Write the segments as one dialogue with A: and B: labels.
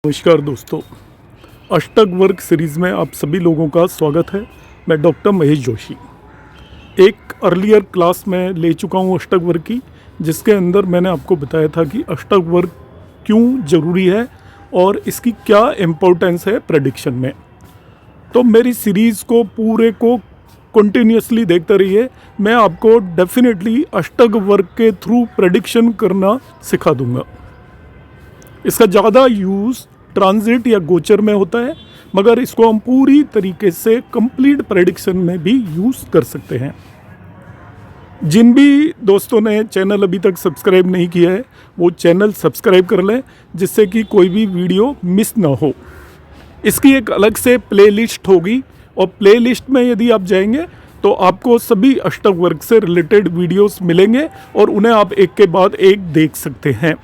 A: नमस्कार दोस्तों, अष्टक वर्ग सीरीज़ में आप सभी लोगों का स्वागत है। मैं डॉक्टर महेश जोशी। एक अर्लियर क्लास में ले चुका हूँ अष्टक वर्ग की, जिसके अंदर मैंने आपको बताया था कि अष्टक वर्ग क्यों ज़रूरी है और इसकी क्या इम्पोर्टेंस है प्रेडिक्शन में। तो मेरी सीरीज़ को पूरे को कंटिन्यूसली देखते रहिए। मैं आपको डेफिनेटली अष्टक वर्ग के थ्रू प्रेडिक्शन करना सिखा दूँगा। इसका ज़्यादा यूज़ ट्रांजिट या गोचर में होता है, मगर इसको हम पूरी तरीके से कंप्लीट प्रेडिक्शन में भी यूज़ कर सकते हैं। जिन भी दोस्तों ने चैनल अभी तक सब्सक्राइब नहीं किया है वो चैनल सब्सक्राइब कर लें, जिससे कि कोई भी वीडियो मिस ना हो। इसकी एक अलग से प्लेलिस्ट होगी और प्लेलिस्ट में यदि आप जाएंगे तो आपको सभी अष्टक वर्ग से रिलेटेड वीडियोस मिलेंगे और उन्हें आप एक के बाद एक देख सकते हैं।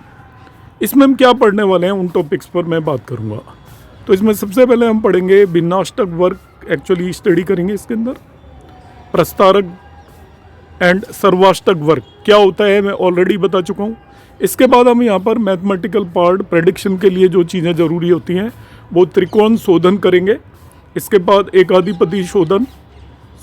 A: इसमें हम क्या पढ़ने वाले हैं उन टॉपिक्स पर मैं बात करूंगा। तो इसमें सबसे पहले हम पढ़ेंगे भिन्नाष्टक वर्ग, एक्चुअली स्टडी करेंगे इसके अंदर। प्रस्तारक एंड सर्वाष्टक वर्ग क्या होता है मैं ऑलरेडी बता चुका हूँ। इसके बाद हम यहाँ पर मैथमेटिकल पार्ट प्रेडिक्शन के लिए जो चीज़ें ज़रूरी होती हैं वो त्रिकोण शोधन करेंगे। इसके बाद एकाधिपति शोधन,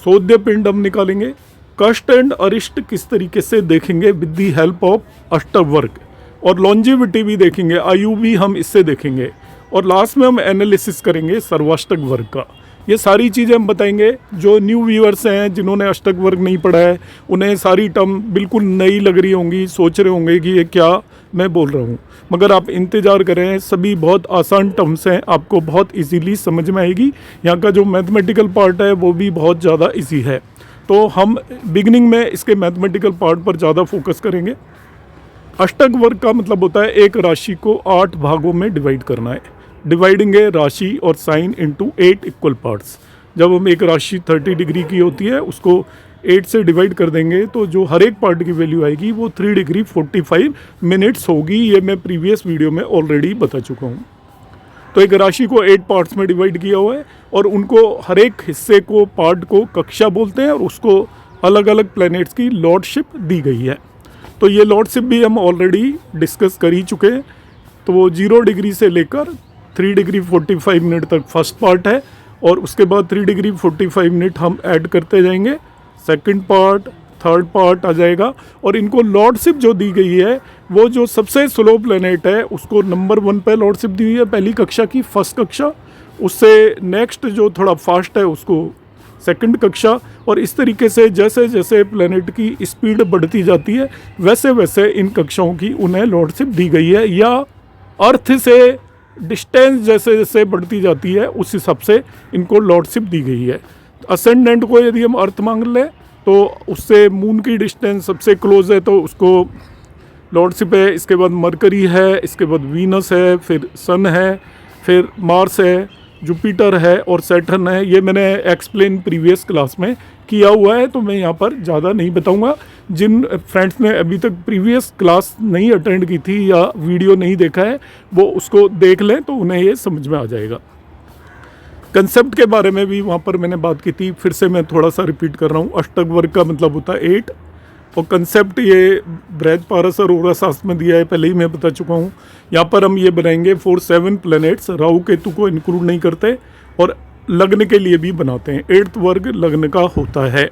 A: शोध्य पिंड हम निकालेंगे। कष्ट एंड अरिष्ट किस तरीके से देखेंगे विद दी हेल्प ऑफ अष्टक वर्ग, और लॉन्जिविटी भी देखेंगे, आयु भी हम इससे देखेंगे। और लास्ट में हम एनालिसिस करेंगे सर्वाष्टक वर्ग का। ये सारी चीज़ें हम बताएंगे। जो न्यू व्यूअर्स हैं जिन्होंने अष्टक वर्ग नहीं पढ़ा है उन्हें सारी टर्म बिल्कुल नई लग रही होंगी, सोच रहे होंगे कि ये क्या मैं बोल रहा हूँ, मगर आप इंतज़ार करें। सभी बहुत आसान टर्म्स हैं, आपको बहुत इजीली समझ में आएगी। यहाँ का जो मैथमेटिकल पार्ट है वो भी बहुत ज़्यादा ईजी है। तो हम बिगिनिंग में इसके मैथमेटिकल पार्ट पर ज़्यादा फोकस करेंगे। अष्टक वर्ग का मतलब होता है एक राशि को 8 भागों में डिवाइड करना है। डिवाइडिंग राशि और साइन इनटू 8 इक्वल पार्ट्स। जब हम एक राशि 30 डिग्री की होती है उसको 8 से डिवाइड कर देंगे तो जो हर एक पार्ट की वैल्यू आएगी वो 3 डिग्री 45 मिनट्स होगी। ये मैं प्रीवियस वीडियो में ऑलरेडी बता चुका हूँ। तो एक राशि को 8 पार्ट्स में डिवाइड किया हुआ है और उनको हर एक हिस्से को, पार्ट को कक्षा बोलते हैं और उसको अलग अलग प्लैनेट्स की लॉर्डशिप दी गई है। तो ये लॉर्डशिप भी हम ऑलरेडी डिस्कस कर ही चुके हैं। तो वो 0 डिग्री से लेकर 3 डिग्री 45 मिनट तक फर्स्ट पार्ट है और उसके बाद 3 डिग्री 45 मिनट हम ऐड करते जाएंगे। सेकंड पार्ट, थर्ड पार्ट आ जाएगा और इनको लॉर्डशिप जो दी गई है वो जो सबसे स्लो प्लैनेट है उसको नंबर 1 पे लॉर्डशिप दी हुई है, पहली कक्षा की, फर्स्ट कक्षा। उससे नेक्स्ट जो थोड़ा फास्ट है उसको सेकंड कक्षा। और इस तरीके से जैसे जैसे प्लैनेट की स्पीड बढ़ती जाती है वैसे वैसे इन कक्षाओं की उन्हें लॉर्डशिप दी गई है, या अर्थ से डिस्टेंस जैसे जैसे बढ़ती जाती है उस हिसाब से इनको लॉर्डशिप दी गई है। असेंडेंट को यदि हम अर्थ मान लें तो उससे मून की डिस्टेंस सबसे क्लोज है तो उसको लॉर्डशिप है। इसके बाद मरकरी है, इसके बाद वीनस है, फिर सन है, फिर मार्स है, जुपिटर है और सैटर्न है। ये मैंने एक्सप्लेन प्रीवियस क्लास में किया हुआ है तो मैं यहाँ पर ज़्यादा नहीं बताऊँगा। जिन फ्रेंड्स ने अभी तक प्रीवियस क्लास नहीं अटेंड की थी या वीडियो नहीं देखा है वो उसको देख लें तो उन्हें ये समझ में आ जाएगा। कंसेप्ट के बारे में भी वहाँ पर मैंने बात की थी, फिर से मैं थोड़ा सा रिपीट कर रहा हूँ। अष्टक वर्ग का मतलब होता है 8 और कंसेप्ट ये बृहस्पति और औरा शास्त्र में दिया है, पहले ही मैं बता चुका हूँ। यहाँ पर हम ये बनाएंगे 7 प्लैनेट्स, राहु केतु को इंक्लूड नहीं करते और लग्न के लिए भी बनाते हैं। 8th वर्ग लग्न का होता है।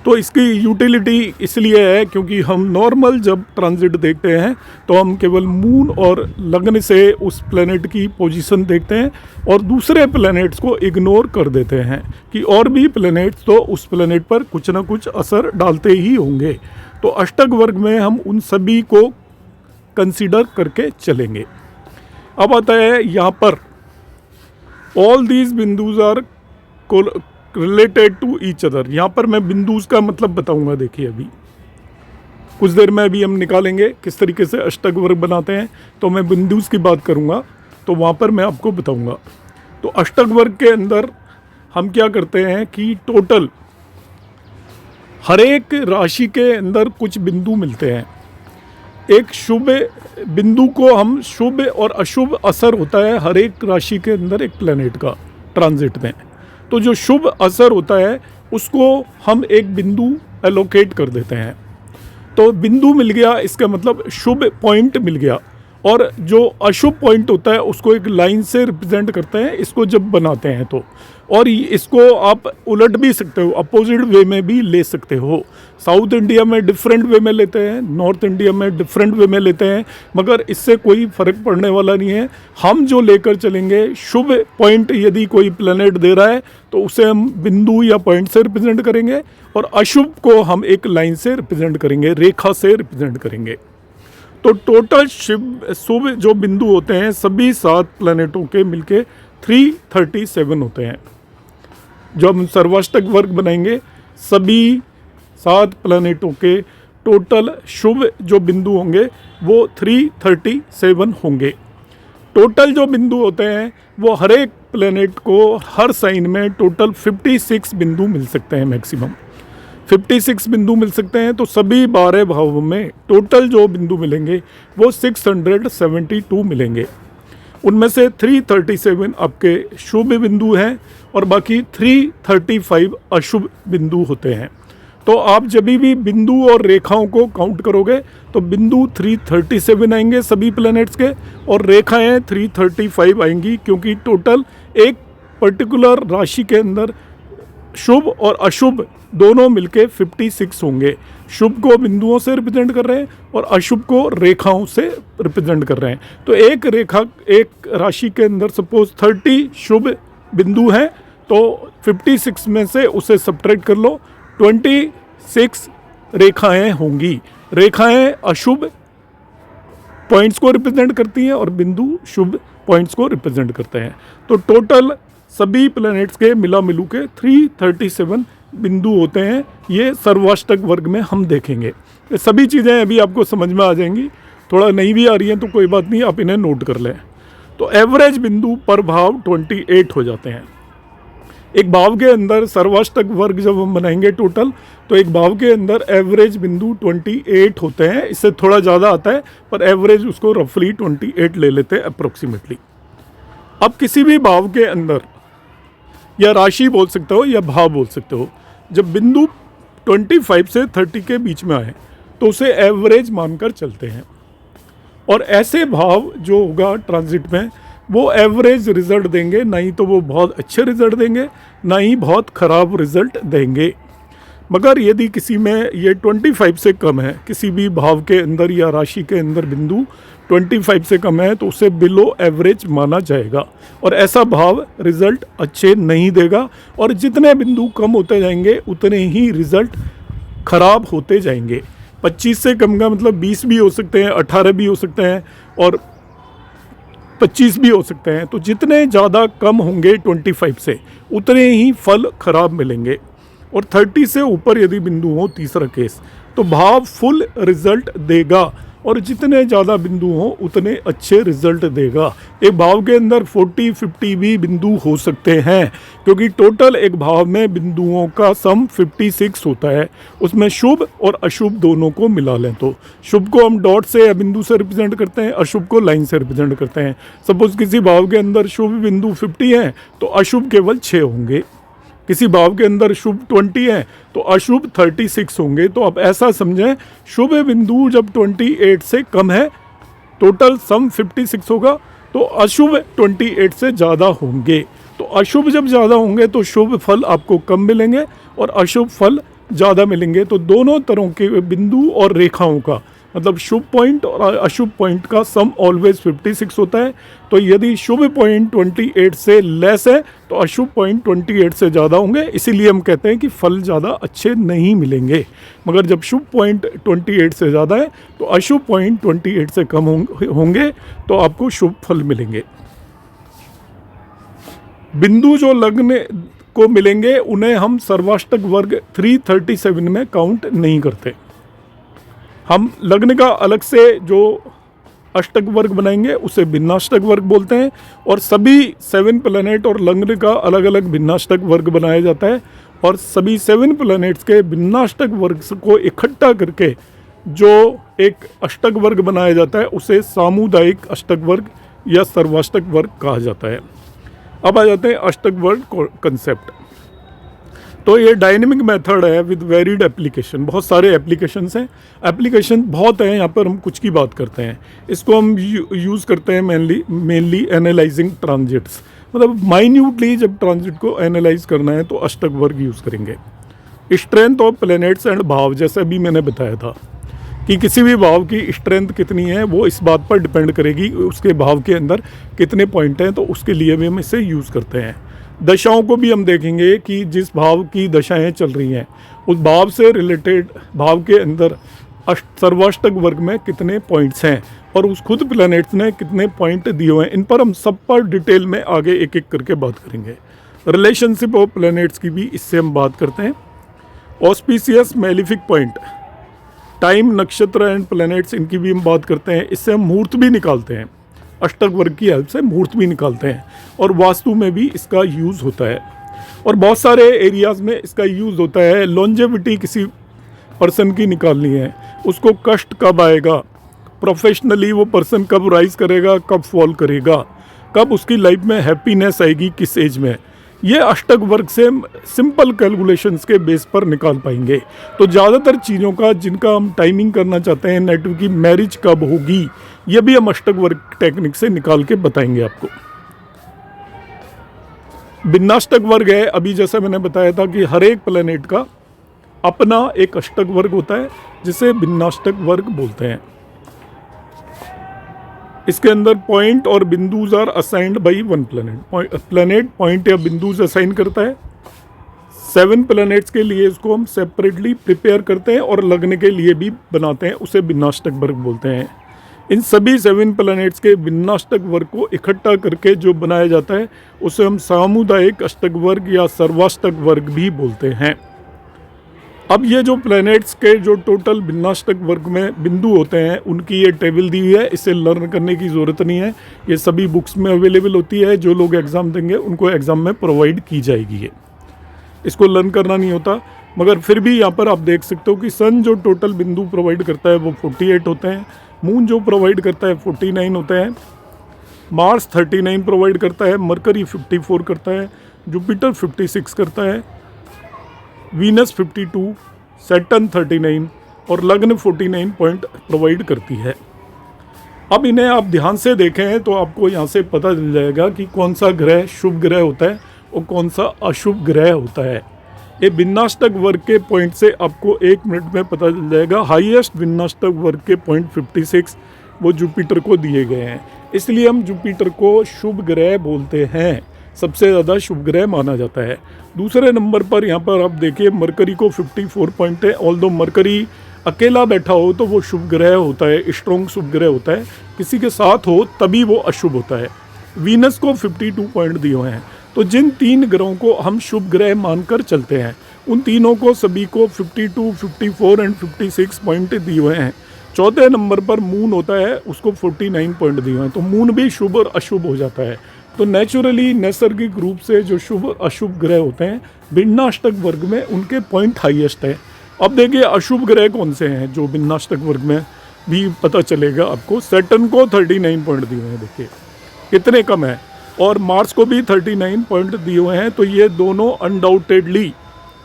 A: तो इसकी यूटिलिटी इसलिए है क्योंकि हम नॉर्मल जब ट्रांजिट देखते हैं तो हम केवल मून और लग्न से उस प्लैनेट की पोजीशन देखते हैं और दूसरे प्लैनेट्स को इग्नोर कर देते हैं कि और भी प्लैनेट्स तो उस प्लैनेट पर कुछ ना कुछ असर डालते ही होंगे। तो अष्टक वर्ग में हम उन सभी को कंसीडर करके चलेंगे। अब आता है यहाँ पर ऑल दीज बिंदुज are related to each other. यहाँ पर मैं बिंदुज का मतलब बताऊंगा। देखिए अभी कुछ देर में अभी हम निकालेंगे किस तरीके से अष्टक वर्ग बनाते हैं, तो मैं बिंदुज की बात करूँगा तो वहाँ पर मैं आपको बताऊँगा। तो अष्टक वर्ग के अंदर हम क्या करते हैं कि टोटल हर एक राशि के अंदर कुछ बिंदु मिलते हैं। एक शुभ बिंदु को हम शुभ और अशुभ असर होता है हर एक राशि के अंदर एक प्लैनेट का ट्रांजिट में। तो जो शुभ असर होता है उसको हम एक बिंदु एलोकेट कर देते हैं। तो बिंदु मिल गया, इसका मतलब शुभ पॉइंट मिल गया। और जो अशुभ पॉइंट होता है उसको एक लाइन से रिप्रेजेंट करते हैं इसको जब बनाते हैं तो। और इसको आप उलट भी सकते हो, अपोजिट वे में भी ले सकते हो। साउथ इंडिया में डिफरेंट वे में लेते हैं, नॉर्थ इंडिया में डिफरेंट वे में लेते हैं, मगर इससे कोई फर्क पड़ने वाला नहीं है। हम जो लेकर चलेंगे, शुभ पॉइंट यदि कोई प्लैनेट दे रहा है तो उसे हम बिंदु या पॉइंट से रिप्रेजेंट करेंगे, और अशुभ को हम एक लाइन से रिप्रेजेंट करेंगे, रेखा से रिप्रेजेंट करेंगे। तो टोटल शुभ जो बिंदु होते हैं सभी 7 प्लैनेटों के मिलके 337 होते हैं। जो हम सर्वाष्टक वर्ग बनाएंगे, सभी 7 प्लैनेटों के टोटल शुभ जो बिंदु होंगे वो 337 होंगे। टोटल जो बिंदु होते हैं वो हर एक प्लैनेट को हर साइन में टोटल 56 बिंदु मिल सकते हैं, मैक्सिमम 56 बिंदु मिल सकते हैं। तो सभी 12 भावों में टोटल जो बिंदु मिलेंगे वो 672 मिलेंगे। उनमें से 337 आपके शुभ बिंदु हैं और बाकी 335 अशुभ बिंदु होते हैं। तो आप जब भी बिंदु और रेखाओं को काउंट करोगे तो बिंदु 337 आएंगे सभी प्लैनेट्स के, और रेखाएं 335 आएंगी, क्योंकि टोटल एक पर्टिकुलर राशि के अंदर शुभ और अशुभ दोनों मिलके 56 होंगे। शुभ को बिंदुओं से रिप्रेजेंट कर रहे हैं और अशुभ को रेखाओं से रिप्रेजेंट कर रहे हैं। तो एक रेखा, एक राशि के अंदर सपोज 30 शुभ बिंदु हैं, तो 56 में से उसे सब्ट्रैक्ट कर लो, 26 रेखाएं होंगी। रेखाएं अशुभ पॉइंट्स को रिप्रेजेंट करती हैं और बिंदु शुभ पॉइंट्स को रिप्रेजेंट करते हैं। तो टोटल सभी प्लैनेट्स के मिला मिलू के 337 बिंदु होते हैं। ये सर्वाष्टक वर्ग में हम देखेंगे। ये सभी चीज़ें अभी आपको समझ में आ जाएंगी, थोड़ा नहीं भी आ रही हैं तो कोई बात नहीं, आप इन्हें नोट कर लें। तो एवरेज बिंदु पर भाव 28 हो जाते हैं। एक भाव के अंदर सर्वाष्टक वर्ग जब हम बनाएंगे टोटल, तो एक भाव के अंदर एवरेज बिंदु 28 होते हैं। इससे थोड़ा ज़्यादा आता है पर एवरेज उसको रफली 28 ले लेते हैं अप्रोक्सीमेटली। अब किसी भी भाव के अंदर, या राशि बोल सकते हो या भाव बोल सकते हो, जब बिंदु 25 से 30 के बीच में आए तो उसे एवरेज मानकर चलते हैं। और ऐसे भाव जो होगा ट्रांजिट में वो एवरेज रिजल्ट देंगे, ना ही तो वो बहुत अच्छे रिजल्ट देंगे ना ही बहुत ख़राब रिजल्ट देंगे। मगर यदि किसी में ये 25 से कम है, किसी भी भाव के अंदर या राशि के अंदर बिंदु 25 से कम है, तो उसे बिलो एवरेज माना जाएगा और ऐसा भाव रिजल्ट अच्छे नहीं देगा। और जितने बिंदु कम होते जाएंगे उतने ही रिजल्ट खराब होते जाएंगे। 25 से कम का मतलब 20 भी हो सकते हैं, 18 भी हो सकते हैं और 25 भी हो सकते हैं। तो जितने ज़्यादा कम होंगे 25 से उतने ही फल खराब मिलेंगे। और 30 से ऊपर यदि बिंदु हो, तीसरा केस, तो भाव फुल रिजल्ट देगा और जितने ज़्यादा बिंदु हों उतने अच्छे रिजल्ट देगा। एक भाव के अंदर 40-50 भी बिंदु हो सकते हैं, क्योंकि टोटल एक भाव में बिंदुओं का सम 56 होता है। उसमें शुभ और अशुभ दोनों को मिला लें तो शुभ को हम डॉट से या बिंदु से रिप्रेजेंट करते हैं, अशुभ को लाइन से रिप्रेजेंट करते हैं। सपोज किसी भाव के अंदर शुभ बिंदु 50 हैं तो अशुभ केवल 6 होंगे। किसी भाव के अंदर शुभ 20 है तो अशुभ 36 होंगे। तो आप ऐसा समझें, शुभ बिंदु जब 28 से कम है, टोटल सम 56 होगा, तो अशुभ 28 से ज़्यादा होंगे। तो अशुभ जब ज़्यादा होंगे तो शुभ फल आपको कम मिलेंगे और अशुभ फल ज़्यादा मिलेंगे। तो दोनों तरह के बिंदु और रेखाओं का, मतलब शुभ पॉइंट और अशुभ पॉइंट का सम ऑलवेज 56 होता है। तो यदि शुभ पॉइंट 28 से लेस है तो अशुभ पॉइंट 28 से ज़्यादा होंगे। इसीलिए हम कहते हैं कि फल ज़्यादा अच्छे नहीं मिलेंगे। मगर जब शुभ पॉइंट 28 से ज़्यादा है तो अशुभ पॉइंट 28 से कम होंगे तो आपको शुभ फल मिलेंगे। बिंदु जो लग्न को मिलेंगे उन्हें हम सर्वाष्टक वर्ग 337 में काउंट नहीं करते। हम लग्न का अलग से जो अष्टक वर्ग बनाएंगे उसे भिन्नाष्टक वर्ग बोलते हैं, और सभी 7 प्लैनेट और लग्न का अलग अलग भिन्नाष्टक वर्ग बनाया जाता है। और सभी 7 प्लैनेट्स के भिन्नाष्टक वर्ग को इकट्ठा करके जो एक अष्टक वर्ग बनाया जाता है उसे सामुदायिक अष्टक वर्ग या सर्वाष्टक वर्ग कहा जाता है। अब आ जाते हैं अष्टक वर्ग कंसेप्ट। तो ये डायनेमिक मेथड है विद वेरिड एप्लीकेशन, बहुत सारे एप्लीकेशंस हैं, एप्लीकेशन बहुत हैं, यहाँ पर हम कुछ की बात करते हैं। इसको हम यूज़ करते हैं मेनली एनालाइजिंग ट्रांजिट्स, मतलब माइन्यूटली जब ट्रांजिट को एनालाइज करना है तो अष्टक वर्ग यूज़ करेंगे। स्ट्रेंथ ऑफ प्लैनेट्स एंड भाव, जैसे भी मैंने बताया था कि किसी भी भाव की स्ट्रेंथ कितनी है वो इस बात पर डिपेंड करेगी उसके भाव के अंदर कितने पॉइंट हैं, तो उसके लिए भी हम इसे यूज़ करते हैं। दशाओं को भी हम देखेंगे कि जिस भाव की दशाएं चल रही हैं उस भाव से रिलेटेड भाव के अंदर सर्वाष्टक वर्ग में कितने पॉइंट्स हैं और उस खुद प्लैनेट्स ने कितने पॉइंट दिए हुए हैं, इन पर हम सब पर डिटेल में आगे एक एक करके बात करेंगे। रिलेशनशिप ऑफ प्लैनेट्स की भी इससे हम बात करते हैं। ऑस्पिशियस मेलिफिक पॉइंट, टाइम, नक्षत्र एंड प्लैनेट्स, इनकी भी हम बात करते हैं। इससे हम मुहूर्त भी निकालते हैं, अष्टक वर्ग की हेल्प से मुहूर्त भी निकालते हैं और वास्तु में भी इसका यूज़ होता है और बहुत सारे एरियाज़ में इसका यूज़ होता है। लॉन्जेविटी किसी पर्सन की निकालनी है, उसको कष्ट कब आएगा, प्रोफेशनली वो पर्सन कब राइज करेगा, कब फॉल करेगा, कब उसकी लाइफ में हैप्पीनेस आएगी, किस एज में, ये अष्टक वर्ग से सिंपल कैलकुलेशंस के बेस पर निकाल पाएंगे। तो ज़्यादातर चीज़ों का जिनका हम टाइमिंग करना चाहते हैं, नेटिव की मैरिज कब होगी, ये भी हम अष्टक वर्ग टेक्निक से निकाल के बताएंगे आपको। भिन्नाष्टक वर्ग है, अभी जैसा मैंने बताया था कि हर एक प्लैनेट का अपना एक अष्टक वर्ग होता है जिसे भिन्नाष्टक वर्ग बोलते हैं। इसके अंदर पॉइंट और बिंदुज are assigned by one planet, planet point या बिंदुज असाइन करता है। 7 प्लैनेट्स के लिए इसको हम सेपरेटली प्रिपेयर करते हैं और लगने के लिए भी बनाते हैं, उसे भिन्नाष्टक वर्ग बोलते हैं। इन सभी 7 प्लैनेट्स के भिन्नाष्टक वर्ग को इकट्ठा करके जो बनाया जाता है उसे हम सामुदायिक अष्टक वर्ग या सर्वाष्टक वर्ग भी बोलते हैं। अब ये जो प्लैनेट्स के जो टोटल भिन्नाष्टक वर्ग में बिंदु होते हैं उनकी ये टेबल दी हुई है, इसे लर्न करने की ज़रूरत नहीं है, ये सभी बुक्स में अवेलेबल होती है, जो लोग एग्ज़ाम देंगे उनको एग्ज़ाम में प्रोवाइड की जाएगी। ये इसको लर्न करना नहीं होता, मगर फिर भी यहाँ पर आप देख सकते हो कि सन जो टोटल बिंदु प्रोवाइड करता है वो 48 होते हैं, मून जो प्रोवाइड करता है 49 होते हैं, मार्स 39 प्रोवाइड करता है, मरकरी 54 करता है, जुपिटर 56 करता है, वीनस 52, सैटर्न 39 और लग्न 49 पॉइंट प्रोवाइड करती है। अब इन्हें आप ध्यान से देखें तो आपको यहाँ से पता चल जाएगा कि कौन सा ग्रह शुभ ग्रह होता है और कौन सा अशुभ ग्रह होता है। ये भिन्नाष्टक वर्ग के पॉइंट से आपको 1 मिनट में पता चल जाएगा। हाईएस्ट भिन्नाष्टक वर्ग के पॉइंट 56 वो जुपिटर को दिए गए हैं, इसलिए हम जुपिटर को शुभ ग्रह बोलते हैं, सबसे ज़्यादा शुभ ग्रह माना जाता है। दूसरे नंबर पर यहाँ पर आप देखिए मरकरी को 54 पॉइंट है। ऑल्दो मरकरी अकेला बैठा हो तो वो शुभ ग्रह होता है, स्ट्रॉन्ग शुभ ग्रह होता है, किसी के साथ हो तभी वो अशुभ होता है। वीनस को 52 पॉइंट दिए हुए हैं। तो जिन 3 ग्रहों को हम शुभ ग्रह मानकर चलते हैं उन तीनों को सभी को 52, 54 एंड 56 पॉइंट दिए हुए हैं। चौथे नंबर पर मून होता है, उसको 49 पॉइंट दिए हुए हैं। तो मून भी शुभ और अशुभ हो जाता है। तो नेचुरली नैसर्गिक रूप से जो शुभ अशुभ ग्रह होते हैं भिन्नाष्टक वर्ग में उनके पॉइंट हाईएस्ट है। अब देखिए अशुभ ग्रह कौन से हैं जो भिन्नाष्टक वर्ग में भी पता चलेगा आपको। सैटर्न को 39 पॉइंट दिए हुए हैं, देखिए कितने कम है, और मार्स को भी 39 पॉइंट दिए हुए हैं। तो ये दोनों अनडाउटेडली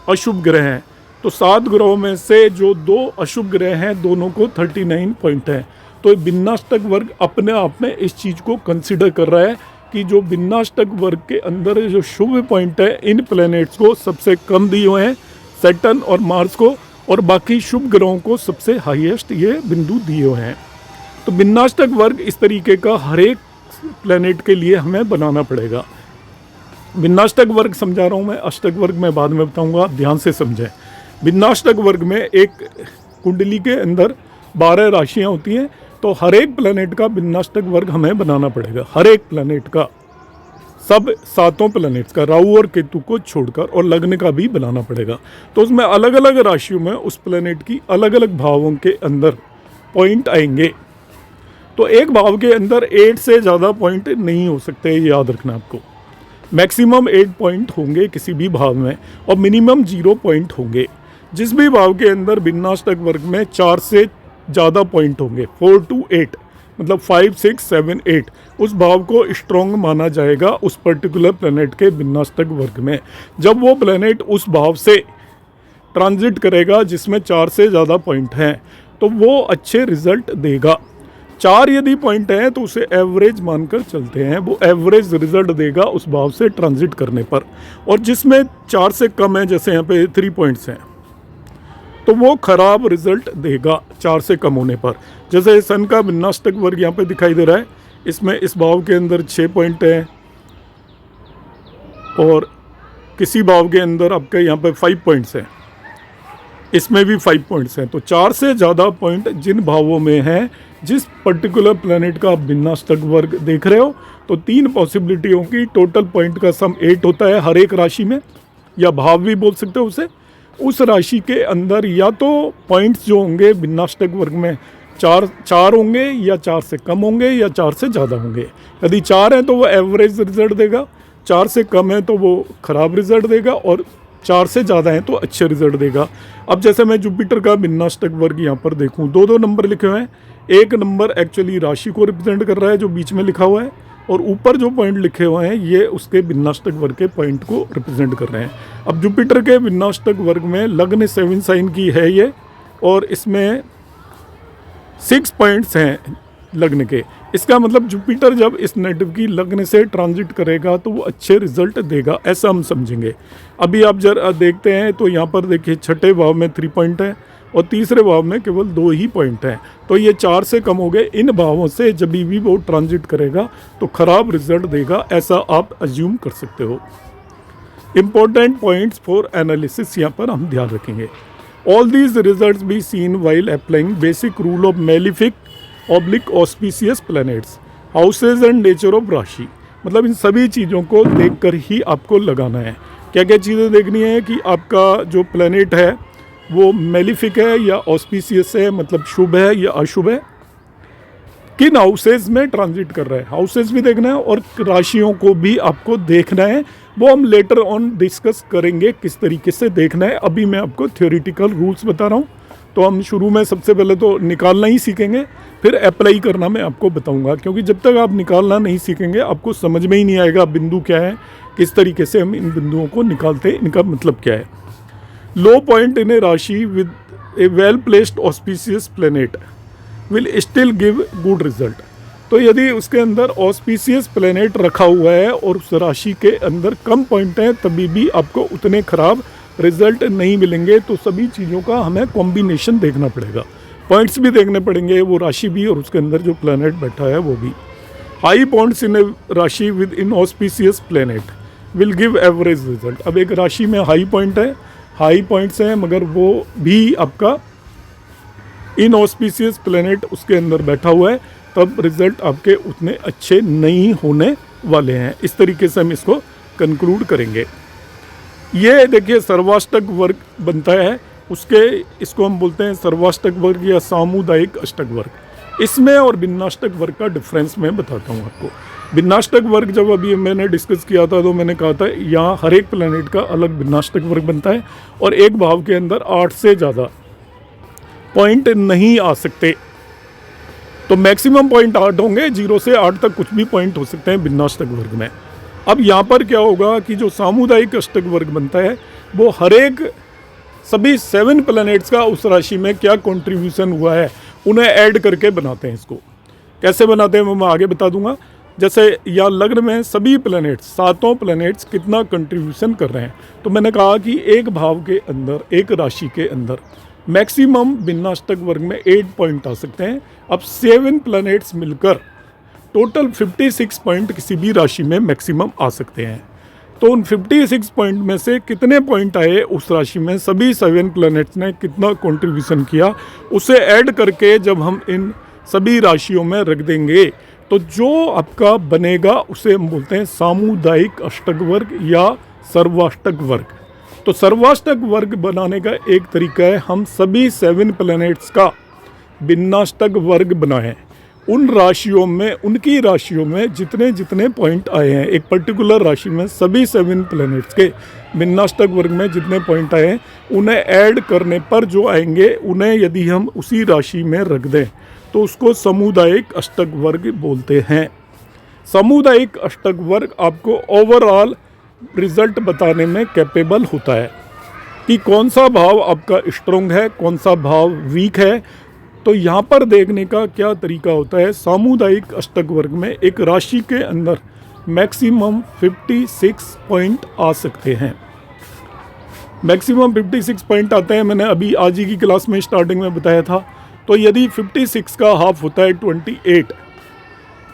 A: अशुभ ग्रह हैं। तो 7 ग्रहों में से जो 2 अशुभ ग्रह हैं दोनों को 39 पॉइंट है। तो भिन्नाष्टक वर्ग अपने आप में इस चीज़ को कंसिडर कर रहा है कि जो भिन्नाष्टक वर्ग के अंदर जो शुभ पॉइंट है इन प्लैनेट्स को सबसे कम दिए हुए हैं, सैटर्न और मार्स को, और बाकी शुभ ग्रहों को सबसे हाईएस्ट ये बिंदु दिए हुए हैं। तो भिन्नाष्टक वर्ग इस तरीके का हर एक प्लैनेट के लिए हमें बनाना पड़ेगा। भिन्नाष्टक वर्ग समझा रहा हूँ मैं, अष्टक वर्ग मैं बाद में बताऊँगा, आप ध्यान से समझें। भिन्नाष्टक वर्ग में एक कुंडली के अंदर 12 राशियाँ होती हैं, तो हर एक प्लैनेट का भिन्नाष्टक वर्ग हमें बनाना पड़ेगा, हर एक प्लैनेट का, सब 7 प्लैनेट्स का, राहु और केतु को छोड़कर, और लग्न का भी बनाना पड़ेगा। तो उसमें अलग अलग राशियों में उस प्लैनेट की अलग अलग भावों के अंदर पॉइंट आएंगे। तो एक भाव के अंदर 8 से ज़्यादा पॉइंट नहीं हो सकते, ये याद रखना आपको। मैक्सिमम 8 पॉइंट होंगे किसी भी भाव में और मिनिमम 0 पॉइंट होंगे। जिस भी भाव के अंदर भिन्नाष्टक वर्ग में 4 से ज़्यादा पॉइंट होंगे, 4 to 8, मतलब 5, 6, 7, 8 उस भाव को स्ट्रॉन्ग माना जाएगा उस पर्टिकुलर प्लैनेट के भिन्नाष्टक वर्ग में। जब वो प्लैनेट उस भाव से ट्रांजिट करेगा जिसमें 4 से ज़्यादा पॉइंट हैं तो वो अच्छे रिजल्ट देगा। 4 यदि पॉइंट हैं तो उसे एवरेज मानकर चलते हैं, वो एवरेज रिजल्ट देगा उस भाव से ट्रांजिट करने पर। और जिसमें 4 से कम है, जैसे यहाँ पे 3 पॉइंट्स हैं, तो वो खराब रिजल्ट देगा 4 से कम होने पर। जैसे सन का भिन्नाष्टक वर्ग यहाँ पे दिखाई दे रहा है, इसमें इस भाव के अंदर 6 पॉइंट हैं और किसी भाव के अंदर आपके यहाँ पे 5 पॉइंट्स हैं, इसमें भी 5 पॉइंट्स हैं। तो 4 से ज़्यादा पॉइंट जिन भावों में हैं, जिस पर्टिकुलर प्लैनेट का आप भिन्नाष्टक वर्ग देख रहे हो, तो 3 पॉसिबिलिटियों की टोटल पॉइंट का सम 8 होता है हर एक राशि में, या भाव भी बोल सकते हो उसे। उस राशि के अंदर या तो पॉइंट्स जो होंगे भिन्नाष्टक वर्ग में 4 होंगे, या 4 से कम होंगे, या 4 से ज़्यादा होंगे। यदि 4 हैं तो वो एवरेज रिजल्ट देगा, 4 से कम है तो वो खराब रिजल्ट देगा, और 4 से ज़्यादा हैं तो अच्छे रिजल्ट देगा। अब जैसे मैं जुपिटर का भिन्नाष्टक वर्ग यहाँ पर देखूँ, 2 नंबर लिखे हुए हैं। एक नंबर एक्चुअली राशि को रिप्रेजेंट कर रहा है जो बीच में लिखा हुआ है, और ऊपर जो पॉइंट लिखे हुए हैं ये उसके भिन्नाष्टक वर्ग के पॉइंट को रिप्रेजेंट कर रहे हैं। अब जुपिटर के भिन्नाष्टक वर्ग में लग्न 7 साइन की है ये, और इसमें 6 पॉइंट्स हैं लग्न के। इसका मतलब जुपिटर जब इस नेटिव की लग्न से ट्रांजिट करेगा तो वो अच्छे रिजल्ट देगा, ऐसा हम समझेंगे। अभी आप जरा देखते हैं तो यहाँ पर देखिए 6ठे भाव में 3 पॉइंट है और तीसरे भाव में केवल 2 ही पॉइंट हैं, तो ये 4 से कम हो गए। इन भावों से जब भी वो ट्रांजिट करेगा तो खराब रिजल्ट देगा, ऐसा आप अज्यूम कर सकते हो। इंपॉर्टेंट पॉइंट्स फॉर एनालिसिस यहाँ पर हम ध्यान रखेंगे। All these results be seen while applying basic rule of malefic oblique auspicious planets, houses and nature of राशि। मतलब इन सभी चीज़ों को देखकर ही आपको लगाना है। क्या क्या चीज़ें देखनी है कि आपका जो प्लैनेट है वो मेलिफिक है या ऑस्पिशियस है, मतलब शुभ है या अशुभ है, किन हाउसेज में ट्रांजिट कर रहा है, हाउसेज भी देखना है और राशियों को भी आपको देखना है। वो हम लेटर ऑन डिस्कस करेंगे किस तरीके से देखना है। अभी मैं आपको थ्योरेटिकल रूल्स बता रहा हूँ। तो हम शुरू में सबसे पहले तो निकालना ही सीखेंगे, फिर अप्लाई करना मैं आपको बताऊंगा, क्योंकि जब तक आप निकालना नहीं सीखेंगे आपको समझ में ही नहीं आएगा बिंदु क्या है, किस तरीके से हम इन बिंदुओं को निकालते हैं, इनका मतलब क्या है। लो पॉइंट इन ए राशि with A well placed auspicious planet will still give good result. तो यदि उसके अंदर ऑस्पिशियस प्लैनेट रखा हुआ है और उस राशि के अंदर कम पॉइंट हैं, तभी भी आपको उतने खराब रिजल्ट नहीं मिलेंगे। तो सभी चीज़ों का हमें कॉम्बिनेशन देखना पड़ेगा, पॉइंट्स भी देखने पड़ेंगे, वो राशि भी और उसके अंदर जो प्लैनेट बैठा है वो भी। हाई पॉइंट्स इन ए राशि with inauspicious planet will give average result. अब एक राशि में हाई पॉइंट है, हाई पॉइंट्स हैं, मगर वो भी आपका इनऑस्पिशियस प्लैनेट उसके अंदर बैठा हुआ है, तब रिजल्ट आपके उतने अच्छे नहीं होने वाले हैं। इस तरीके से हम इसको कंक्लूड करेंगे। ये देखिए सर्वाष्टक वर्ग बनता है, उसके इसको हम बोलते हैं सर्वाष्टक वर्ग या सामुदायिक अष्टक वर्ग। इसमें और भिन्नाष्टक वर्ग का डिफरेंस मैं बताता हूँ आपको। भिन्नाष्टक वर्ग जब अभी मैंने डिस्कस किया था तो मैंने कहा था यहाँ हर एक प्लैनेट का अलग भिन्नाष्टक वर्ग बनता है और एक भाव के अंदर 8 से ज़्यादा पॉइंट नहीं आ सकते। तो मैक्सिमम पॉइंट 8 होंगे, 0 से 8 तक कुछ भी पॉइंट हो सकते हैं भिन्नाष्टक वर्ग में। अब यहाँ पर क्या होगा कि जो सामुदायिक अष्टक वर्ग बनता है वो हर एक सभी 7 प्लैनेट्स का उस राशि में क्या कंट्रीब्यूशन हुआ है उन्हें ऐड करके बनाते हैं। इसको कैसे बनाते हैं वो मैं आगे बता दूंगा। जैसे या लग्न में सभी प्लैनेट्स 7 प्लैनेट्स कितना कंट्रीब्यूशन कर रहे हैं, तो मैंने कहा कि एक भाव के अंदर, एक राशि के अंदर मैक्सिमम भिन्नाष्टक वर्ग में 8 पॉइंट आ सकते हैं। अब 7 प्लैनेट्स मिलकर टोटल 56 पॉइंट किसी भी राशि में मैक्सिमम आ सकते हैं। तो उन 56 पॉइंट में से कितने पॉइंट आए उस राशि में, सभी 7 प्लैनेट्स ने कितना कंट्रीब्यूशन किया, उसे ऐड करके जब हम इन सभी राशियों में रख देंगे तो जो आपका बनेगा उसे हम बोलते हैं सामुदायिक अष्टक वर्ग या सर्वाष्टक वर्ग। तो सर्वाष्टक वर्ग बनाने का एक तरीका है हम सभी 7 प्लैनेट्स का भिन्नाष्टक वर्ग बनाएं। उन राशियों में, उनकी राशियों में जितने जितने पॉइंट आए हैं, एक पर्टिकुलर राशि में सभी 7 प्लैनेट्स के भिन्नाष्टक वर्ग में जितने पॉइंट आए हैं उन्हें ऐड करने पर जो आएंगे उन्हें यदि हम उसी राशि में रख दें तो उसको सामुदायिक अष्टक वर्ग बोलते हैं। सामुदायिक अष्टक वर्ग आपको ओवरऑल रिजल्ट बताने में कैपेबल होता है कि कौन सा भाव आपका स्ट्रॉन्ग है, कौन सा भाव वीक है। तो यहाँ पर देखने का क्या तरीका होता है, सामुदायिक अष्टक वर्ग में एक राशि के अंदर मैक्सिमम 56 पॉइंट आ सकते हैं। मैक्सिमम 56 पॉइंट आते हैं, मैंने अभी आज ही की क्लास में स्टार्टिंग में बताया था। तो यदि 56 का हाफ होता है 28,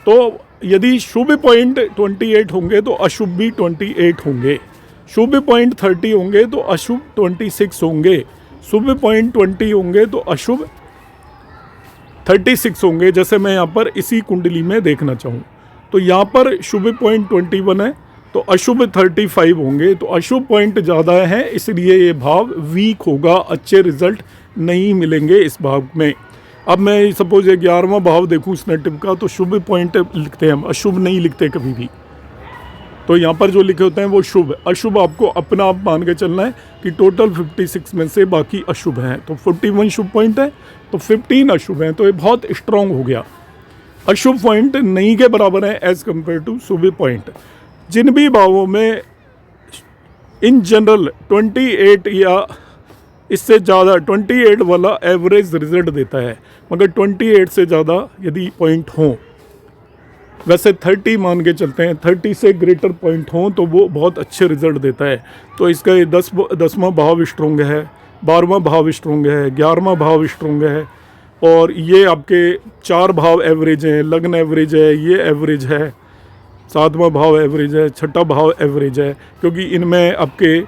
A: तो यदि शुभ पॉइंट 28 होंगे तो अशुभ भी 28 होंगे, शुभ पॉइंट 30 होंगे तो अशुभ 26 होंगे, शुभ पॉइंट 20 होंगे तो अशुभ 36 होंगे। जैसे मैं यहाँ पर इसी कुंडली में देखना चाहूँ तो यहाँ पर शुभ पॉइंट 21 है तो अशुभ 35 होंगे। तो अशुभ पॉइंट ज़्यादा है, इसलिए ये भाव वीक होगा, अच्छे रिजल्ट नहीं मिलेंगे इस भाव में। अब मैं सपोज 11वां भाव देखूँ स्नेटिव का, तो शुभ पॉइंट लिखते हैं हम, अशुभ नहीं लिखते कभी भी। तो यहाँ पर जो लिखे होते हैं वो शुभ, अशुभ आपको अपना आप मान के चलना है कि टोटल 56 में से बाकी अशुभ हैं। तो 41 शुभ पॉइंट है तो 15 अशुभ हैं, तो ये बहुत स्ट्रॉन्ग हो गया। अशुभ पॉइंट नहीं के बराबर है एज़ कम्पेयर टू शुभ पॉइंट। जिन भी भावों में इन जनरल 28 या इससे ज़्यादा 28 वाला एवरेज रिजल्ट देता है, मगर 28 से ज़्यादा यदि पॉइंट हों, वैसे 30 मान के चलते हैं, 30 से ग्रेटर पॉइंट हों तो वो बहुत अच्छे रिजल्ट देता है। तो इसका ये 10वां भाव स्ट्रॉन्ग है, 12वां भाव स्ट्रॉन्ग है, 11वां भाव स्ट्रॉन्ग है, और ये आपके 4 भाव एवरेज हैं, लग्न एवरेज है, ये एवरेज है, 7वां भाव एवरेज है, 6ठा भाव एवरेज है, क्योंकि इनमें आपके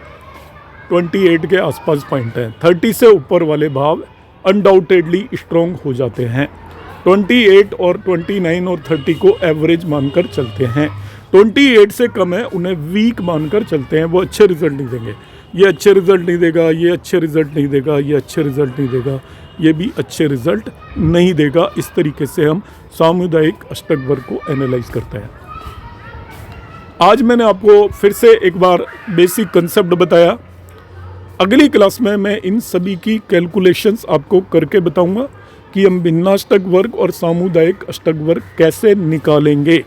A: 28 के आसपास पॉइंट हैं। 30 से ऊपर वाले भाव अनडाउटेडली स्ट्रॉन्ग हो जाते हैं। 28 और 29 और 30 को एवरेज मानकर चलते हैं। 28 से कम है उन्हें वीक मानकर चलते हैं, वो अच्छे रिजल्ट नहीं देंगे। ये अच्छे रिजल्ट नहीं देगा, ये अच्छे रिजल्ट नहीं देगा, ये अच्छे रिजल्ट नहीं देगा, ये भी अच्छे रिजल्ट नहीं देगा। इस तरीके से हम सामुदायिक अष्टक वर्ग को एनालाइज करते हैं। आज मैंने आपको फिर से एक बार बेसिक कंसेप्ट बताया। अगली क्लास में मैं इन सभी की कैलकुलेशंस आपको करके बताऊंगा कि हम भिन्नाष्टक वर्ग और सामुदायिक अष्टक वर्ग कैसे निकालेंगे,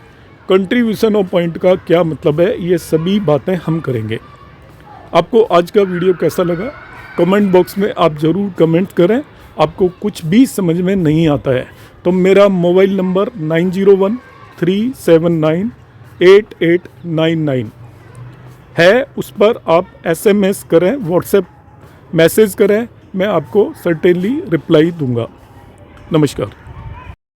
A: कंट्रीब्यूशन ऑफ पॉइंट का क्या मतलब है, ये सभी बातें हम करेंगे। आपको आज का वीडियो कैसा लगा कमेंट बॉक्स में आप ज़रूर कमेंट करें। आपको कुछ भी समझ में नहीं आता है तो मेरा मोबाइल नंबर 9013798899 है, उस पर आप SMS करें, व्हाट्सएप मैसेज करें, मैं आपको सर्टेनली रिप्लाई दूंगा। नमस्कार।